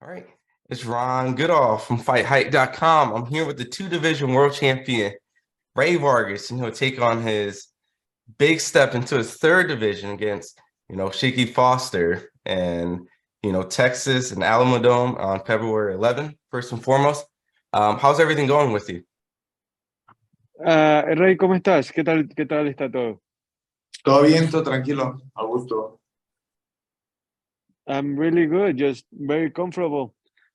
All right. It's Ron Goodall from FightHype.com. I'm here with the two-division world champion, Rey Vargas, and he'll take on his big step into his third division against, Shiki Foster and, Texas and Alamodome on February 11th. First and foremost, how's everything going with you? Rey, ¿cómo estás? Qué tal está todo? Todo bien, todo tranquilo, a gusto. I'm really good, just very comfortable.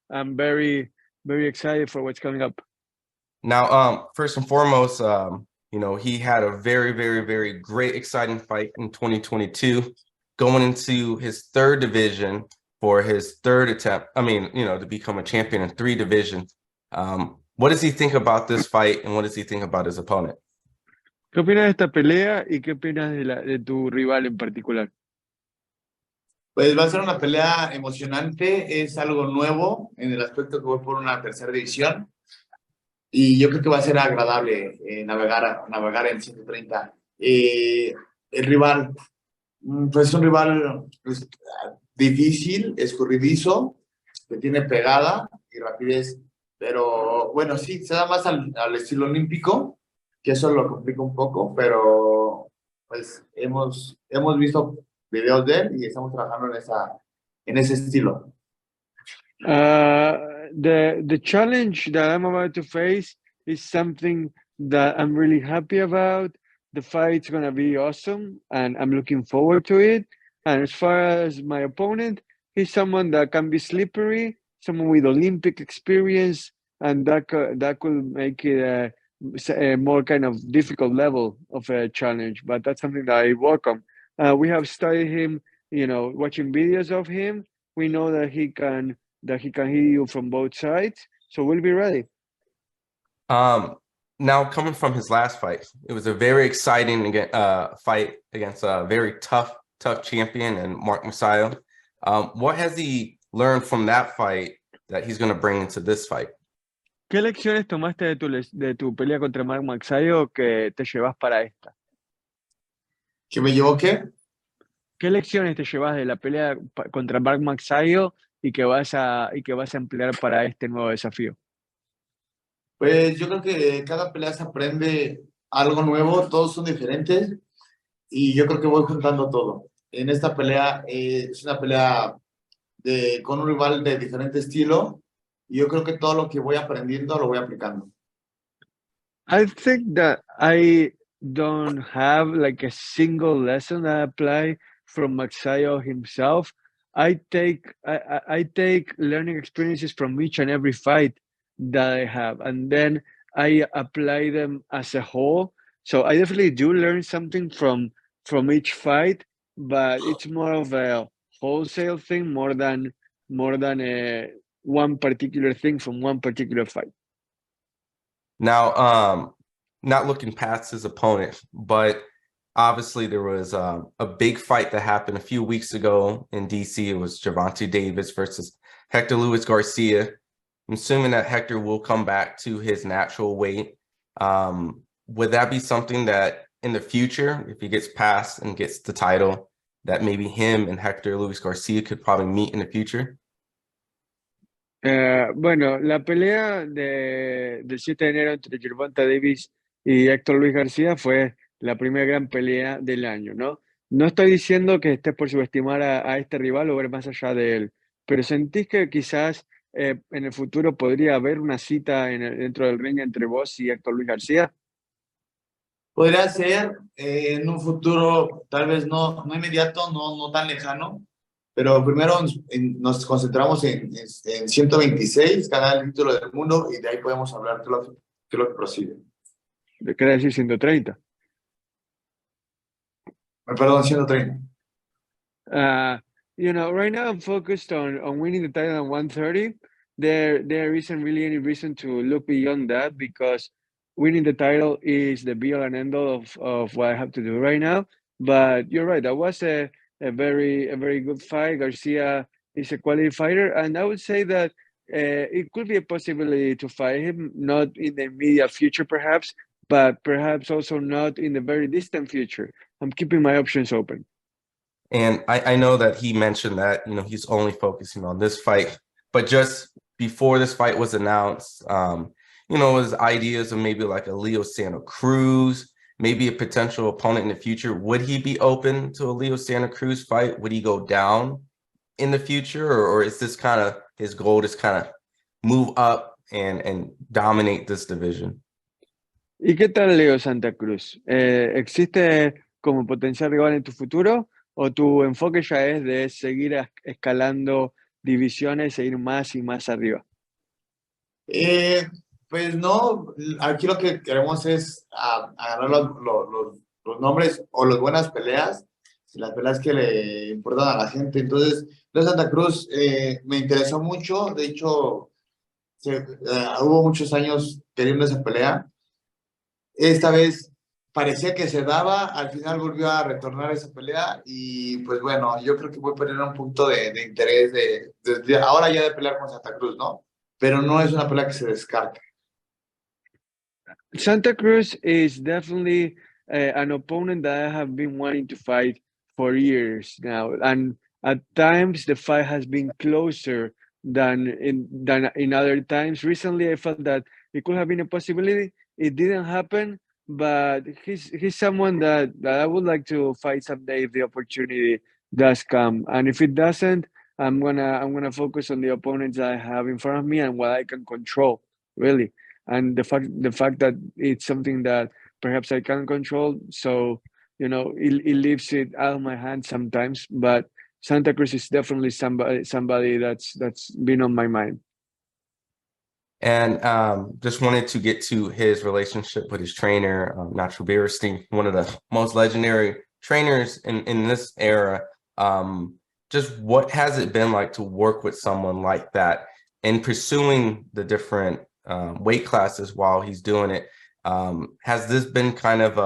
I'm very excited for what's coming up. Now, first and foremost, he had a very, very, very great, exciting fight in 2022, going into his third division for his third attempt. To become a champion in three divisions. What does he think about this fight, and what does he think about his opponent? ¿Qué opinas de esta pelea y qué opinas de tu rival en particular? Pues va a ser una pelea emocionante, es algo nuevo en el aspecto que voy por una tercera división y yo creo que va a ser agradable navegar en 130. El rival, pues es un rival difícil, escurridizo, que tiene pegada y rapidez, pero bueno, sí, se da más al estilo olímpico, que eso lo complica un poco, pero pues hemos visto videos de él y estamos trabajando en ese estilo. The challenge that I'm about to face is something that I'm really happy about. The fight's gonna be awesome, and I'm looking forward to it. And as far as my opponent, he's someone that can be slippery, someone with Olympic experience, and that could make it a more kind of difficult level of a challenge. But that's something that I welcome. We have studied him, watching videos of him. We know that he can hit you from both sides, so we'll be ready. Now, coming from his last fight, it was a very exciting fight against a very tough champion and Mark Masayo. What has he learned from that fight that he's going to bring into this fight? ¿Qué lecciones tomaste de tu pelea contra Mark Masayo que te llevas para esta? ¿Qué me llevó qué? ¿Qué lecciones te llevas de la pelea contra Mark Masayo y que vas a emplear para este nuevo desafío? Pues yo creo que cada pelea se aprende algo nuevo, todos son diferentes y yo creo que voy juntando todo. En esta pelea es una pelea con un rival de diferente estilo y yo creo que todo lo que voy aprendiendo lo voy aplicando. I think that I don't have like a single lesson that I apply from Masayo himself. I take learning experiences from each and every fight that I have, and then I apply them as a whole. So I definitely do learn something from each fight, but it's more of a wholesale thing more than one particular thing from one particular fight. Now, not looking past his opponent, but obviously there was a big fight that happened a few weeks ago in DC. It was Gervonta Davis versus Hector Luis Garcia. I'm assuming that Hector will come back to his natural weight. Would that be something that in the future, if he gets past and gets the title, that maybe him and Hector Luis Garcia could probably meet in the future? Bueno, la pelea del 7 de enero entre Gervonta Davis y Héctor Luis García fue la primera gran pelea del año, ¿no? No estoy diciendo que estés por subestimar a este rival o ver más allá de él, pero ¿sentís que quizás en el futuro podría haber una cita dentro del ring entre vos y Héctor Luis García? Podría ser en un futuro, tal vez no inmediato, no tan lejano, pero primero nos concentramos en 126, ganar el título del mundo, y de ahí podemos hablar qué es lo que prosigue. ¿Querés decir 130? Perdón, 130. Right now I'm focused on winning the title at 130. There isn't really any reason to look beyond that because winning the title is the be all and end all of what I have to do right now. But you're right, that was a very good fight. Garcia is a quality fighter, and I would say that it could be a possibility to fight him, not in the immediate future perhaps, but perhaps also not in the very distant future. I'm keeping my options open. And I know that he mentioned that, he's only focusing on this fight. but just before this fight was announced, you know, his ideas of maybe like a Leo Santa Cruz, maybe a potential opponent in the future. Would he be open to a Leo Santa Cruz fight? Would he go down in the future, or is this kind of his goal, to kind of move up and dominate this division? ¿Y qué tal Leo Santa Cruz? ¿Existe como potencial rival en tu futuro o tu enfoque ya es de seguir escalando divisiones e ir más y más arriba? Pues no, aquí lo que queremos es agarrar los nombres o las buenas peleas, las peleas que le importan a la gente. Entonces, Leo Santa Cruz me interesó mucho, de hecho, hubo muchos años queriendo esa pelea. Esta vez parecía que se daba, al final volvió a retornar esa pelea y pues bueno, yo creo que voy a perder un punto de interés ahora ya de pelear con Santa Cruz, ¿no? Pero no es una pelea que se descarte. Santa Cruz is definitely an opponent that I have been wanting to fight for years now, and at times the fight has been closer than in other times. Recently, I felt that it could have been a possibility. It didn't happen, but he's someone that I would like to fight someday if the opportunity does come. And if it doesn't, I'm gonna focus on the opponents I have in front of me and what I can control, really. And the fact that it's something that perhaps I can't control, so you know it leaves it out of my hands sometimes. But Santa Cruz is definitely somebody that's been on my mind. And just wanted to get to his relationship with his trainer, Nacho Beristain, one of the most legendary trainers in this era. Just what has it been like to work with someone like that and pursuing the different weight classes while he's doing it? Has this been kind of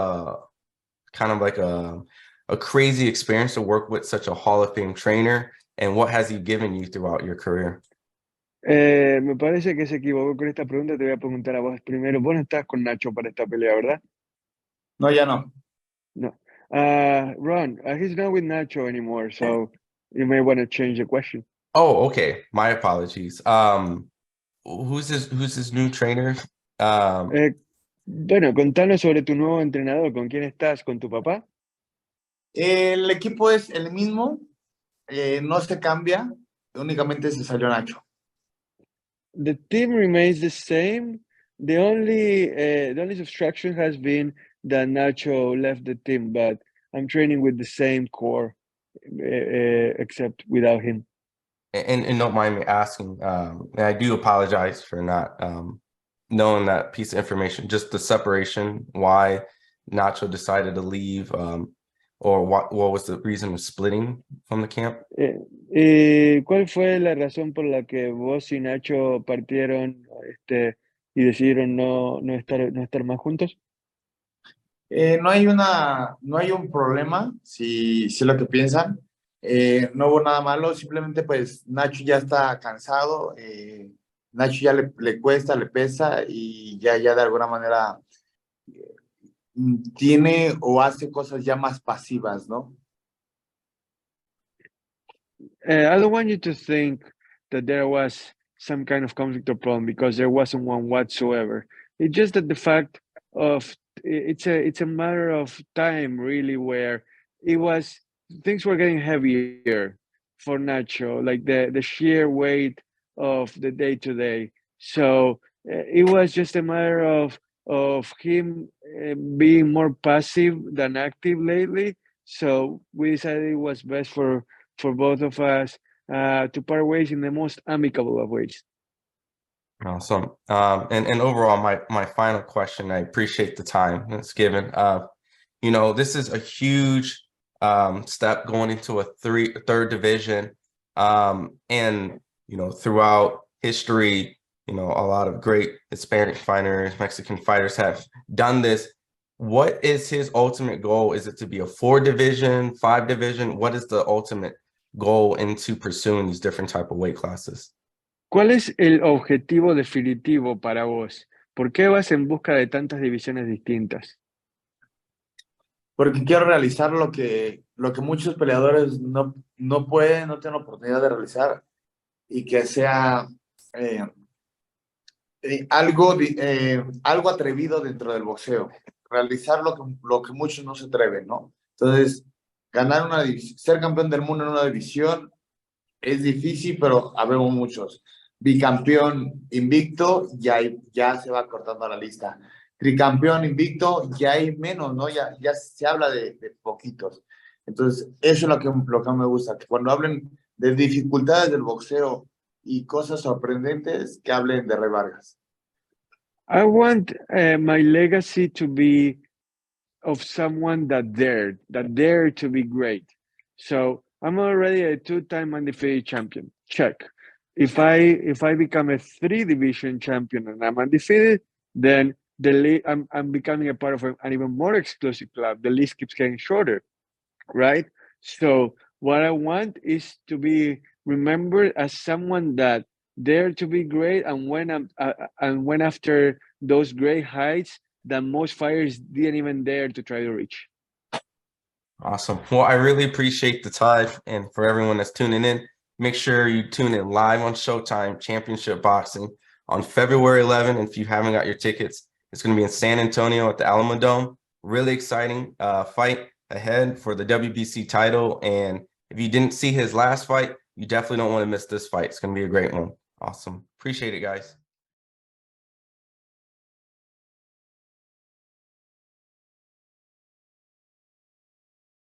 like a crazy experience to work with such a Hall of Fame trainer? And what has he given you throughout your career? Me parece que se equivocó con esta pregunta. Te voy a preguntar a vos primero. Vos no estás con Nacho para esta pelea, ¿verdad? No, ya no. No. Ron, he's not with Nacho anymore, so you may want to change the question. Oh, okay. My apologies. Who's his new trainer? Bueno, contanos sobre tu nuevo entrenador. ¿Con quién estás? ¿Con tu papá? El equipo es el mismo, no se cambia, únicamente se salió Nacho. The team remains the same. The only subtraction has been that Nacho left the team, but I'm training with the same core, except without him. And don't mind me asking, and I do apologize for not knowing that piece of information, just the separation, why Nacho decided to leave, or what was the reason of splitting from the camp? ¿Cuál fue la razón por la que vos y Nacho partieron y decidieron no estar más juntos? No hay un problema, si es lo que piensan. No hubo nada malo, simplemente pues Nacho ya está cansado, Nacho ya le cuesta, le pesa y ya de alguna manera tiene o hace cosas ya más pasivas, ¿no? I don't want you to think that there was some kind of conflict or problem, because there wasn't one whatsoever. It's just that the fact of it's a matter of time, really, where things were getting heavier for Nacho, like the sheer weight of the day to day. So it was just a matter of him being more passive than active lately. So we decided it was best for both of us to part ways in the most amicable of ways. Awesome. And overall, my final question, I appreciate the time that's given. You know, this is a huge step going into a third division. And, you know, throughout history, you know, a lot of great Hispanic fighters, Mexican fighters have done this. What is his ultimate goal? Is it to be a 4-division, 5-division? What is the ultimate goal into pursuing these different type of weight classes? ¿Cuál es el objetivo definitivo para vos? ¿Por qué vas en busca de tantas divisiones distintas? Porque quiero realizar lo que muchos peleadores no pueden, no tienen la oportunidad de realizar, y que sea algo atrevido dentro del boxeo, realizar lo que muchos no se atreven, ¿no? Entonces, ser campeón del mundo en una división es difícil, pero habemos muchos. Bicampeón invicto, ya se va cortando la lista. Tricampeón invicto, ya hay menos, ¿no? Ya se habla de poquitos. Entonces, eso es lo que me gusta, que cuando hablen de dificultades del boxeo y cosas sorprendentes, que hablen de Rey Vargas. I want my legacy to be of someone that dared to be great. So I'm already a two-time undefeated champion. Check. If I become a 3 division champion and I'm undefeated, then I'm becoming a part of an even more exclusive club. The list keeps getting shorter, right? So what I want is to be remembered as someone that dared to be great, and when after those great heights that most fighters didn't even dare to try to reach. Awesome. Well, I really appreciate the time, and for everyone that's tuning in, make sure you tune in live on Showtime Championship Boxing on February 11th. And if you haven't got your tickets, it's going to be in San Antonio at the Alamo Dome. Really exciting fight ahead for the WBC title. And if you didn't see his last fight, you definitely don't want to miss this fight. It's going to be a great one. Awesome. Appreciate it, guys.